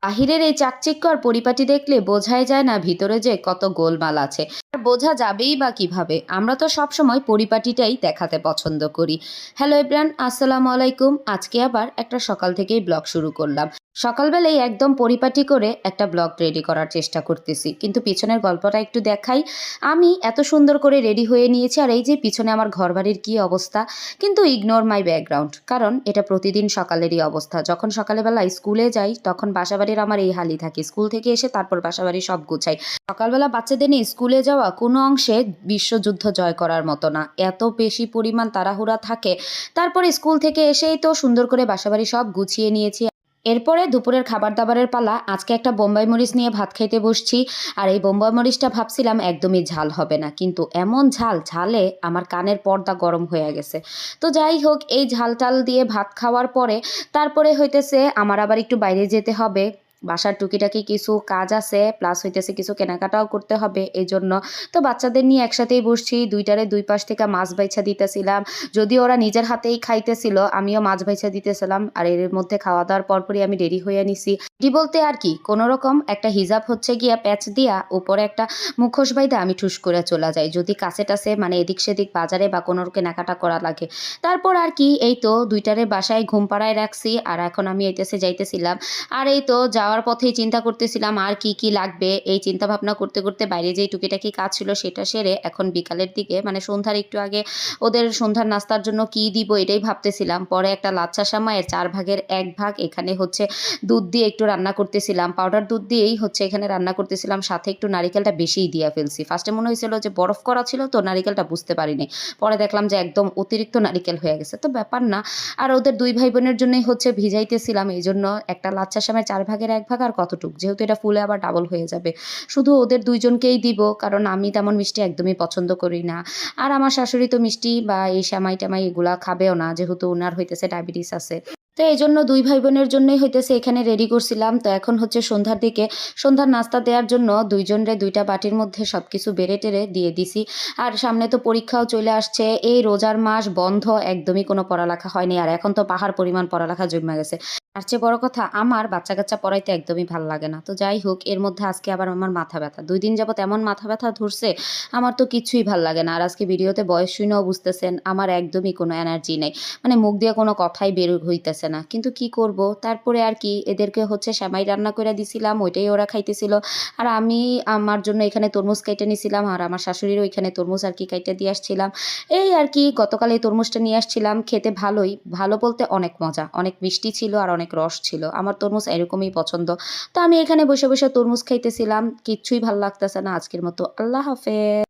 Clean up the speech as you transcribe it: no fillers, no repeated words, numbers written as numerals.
বাহিরের এই চাকচিক্য আর পরিপাটি দেখলে বোঝাই যায় না ভিতরে যে কত গোলমাল আছে। আর বোঝা যাবেই বা কিভাবে, আমরা তো সবসময় পরিপাটিটাই দেখাতে পছন্দ করি। হ্যালো এভরিওয়ান, আসসালামু আলাইকুম। আজকে আবার একটা সকাল থেকেই ব্লগ শুরু করলাম। সকালবেলায় একদম পরিপাটি করে একটা ব্লগ রেডি করার চেষ্টা করতেছি, কিন্তু পিছনের গল্পটা একটু দেখাই। আমি এত সুন্দর করে রেডি হয়ে নিয়েছি, আর এই যে পিছনে আমার ঘরবাড়ির কি অবস্থা। কিন্তু ইগনোর মাই ব্যাকগ্রাউন্ড, কারণ এটা প্রতিদিন সকালেরই অবস্থা। যখন সকালবেলায় স্কুলে যাই তখন বাসাবাড়ির আমার এই হালই থাকে, স্কুল থেকে এসে তারপর বাসাবাড়ি সব গুছাই। সকালবেলা বাচ্চাদের নিয়ে স্কুলে যাওয়া কোনো অংশে বিশ্বযুদ্ধ জয় করার মতো না, এত বেশি পরিমাণ তাড়াহুড়া থাকে। তারপরে স্কুল থেকে এসেই তো সুন্দর করে বাসাবাড়ি সব গুছিয়ে নিয়েছি। এরপরে দুপুরের খাবার দাবারের পালা। আজকে একটা বোম্বাই মরিচ নিয়ে ভাত খাইতে বসছি। আর এই বোম্বাই মরিচটা ভাবছিলাম একদমই ঝাল হবে না, কিন্তু এমন ঝাল, ঝালে আমার কানের পর্দা গরম হয়ে গেছে। তো যাই হোক, এই ঝাল টাল দিয়ে ভাত খাওয়ার পরে তারপরে হইতেছে আমার আবার একটু বাইরে যেতে হবে। বাসার টুকিটাকি কিছু কাজ আছে, প্লাস হইতেছে কিছু কেনাকাটাও করতে হবে এই জন্য। তো বাচ্চাদের নিয়ে একসাথেই বসছি, দুইটারে দুই পাশ থেকে মাছ বাইছা দিতেছিলাম। যদিও ওরা নিজের হাতেই খাইতেছিল, আমিও মাছ ভাইছা দিতেছিলাম। আর এর মধ্যে খাওয়া দাওয়ার পরপরই আমি রেডি হয়ে নিছি। রেডি বলতে আর কি, কোনো রকম একটা হিজাব হচ্ছে গিয়া প্যাচ দিয়া উপরে একটা মুখোশ বাইদা আমি ঠুস করে চলে যাই, যদি কাছে টাছে মানে এদিক সেদিক বাজারে বা কোনো কেনাকাটা করা লাগে। তারপর আর কি, এই তো দুইটারে বাসায় ঘুম পাড়ায় রাখছি, আর এখন আমি এইতেছে যাইতেছিলাম। আর এই তো যাওয়ার পথেই চিন্তা করতেছিলাম আর কি কি লাগবে। এই চিন্তা ভাবনা করতে করতে বাইরে যেই টুকিটাকি কাজ ছিল সেটা সেরে এখন বিকালের দিকে মানে সন্ধ্যার একটু আগে ওদের সন্ধ্যার নাস্তার জন্য কি দিব এটাই ভাবতেছিলাম। পরে একটা লাচ্ছা সেমাইয়ের 1/4 ভাগ এখানে হচ্ছে দুধ দিয়ে একটু রান্না করতেছিলাম, পাউডার দুধ দিয়েই হচ্ছে এখানে রান্না করতেছিলাম। সাথে একটু নারিকেলটা বেশিই দিয়ে ফেলছি। ফার্স্টে মনে হয়েছিল যে বরফ করা ছিল, তো নারিকেলটা বুঝতে পারিনি। পরে দেখলাম যে একদম অতিরিক্ত নারিকেল হয়ে গেছে, তো ব্যাপার না। আর ওদের দুই ভাই বোনের জন্যই হচ্ছে ভিজাইতেছিলাম, এই জন্য একটা লাচ্ছা সেমাই 1/4 আর কতটুক, যেহেতু এটা ফুলে আবার ডাবল হয়ে যাবে। শুধু ওদের দুইজনকেই দিব, কারণ আমি তেমন মিষ্টি একদমই পছন্দ করি না। আর আমার শাশুড়ি তো মিষ্টি বা এই সেমাই টেমাই এগুলা খাবেও না, যেহেতু ওনার হইতেছে ডায়াবেটিস আছে। তো এই জন্য দুই ভাই বোনের জন্যই হইতেছে এখানে রেডি করছিলাম। তো এখন হচ্ছে সন্ধ্যার দিকে সন্ধ্যার নাস্তা দেওয়ার জন্য দুইজনরে দুইটা বাটির মধ্যে সব কিছু বেড়ে টেড়ে দিয়ে দিছি। আর সামনে তো পরীক্ষাও চলে আসছে, এই রোজার মাস বন্ধ, একদমই কোনো পড়ালেখা হয়নি। আর এখন তো পাহাড় পরিমাণ পড়ালেখা জমে গেছে। তার চেয়ে বড় কথা, আমার বাচ্চা কাচ্চা পড়াইতে একদমই ভাল লাগে না। তো যাই হোক, এর মধ্যে আজকে আবার আমার মাথা ব্যথা, 2 দিন যাবত এমন মাথা ব্যথা ধরছে, আমার তো কিছুই ভাল লাগে না। আর আজকে ভিডিওতে বয়স শুনেও বুঝতেছেন আমার একদমই কোনো এনার্জি নেই, মানে মুখ দিয়ে কোনো কথাই বের হইতেছে না। কিন্তু কি করব, তারপরে আর কি এদেরকে হচ্ছে সেমাই রান্না করে দিছিলাম, ওইটাই ওরা খাইতেছিল। আর আমি আমার জন্য এখানে তরমুজ কেটে নিছিলাম, আর আমার শাশুড়িরও এখানে তরমুজ আর কি কেটে দিয়ে আসছিলাম। এই আর কি, গতকাল এই তরমুজটা নিয়ে আসছিলাম, খেতে ভালোই, ভালো বলতে অনেক মজা, অনেক মিষ্টি ছিল আর অনেক রস ছিল। আমার তরমুজ এরকমই পছন্দ। তো আমি এখানে বসে বসে তরমুজ খাইতেছিলাম, কিচ্ছুই ভাল লাগতেছে না আজকের মতো। আল্লাহ হাফেজ।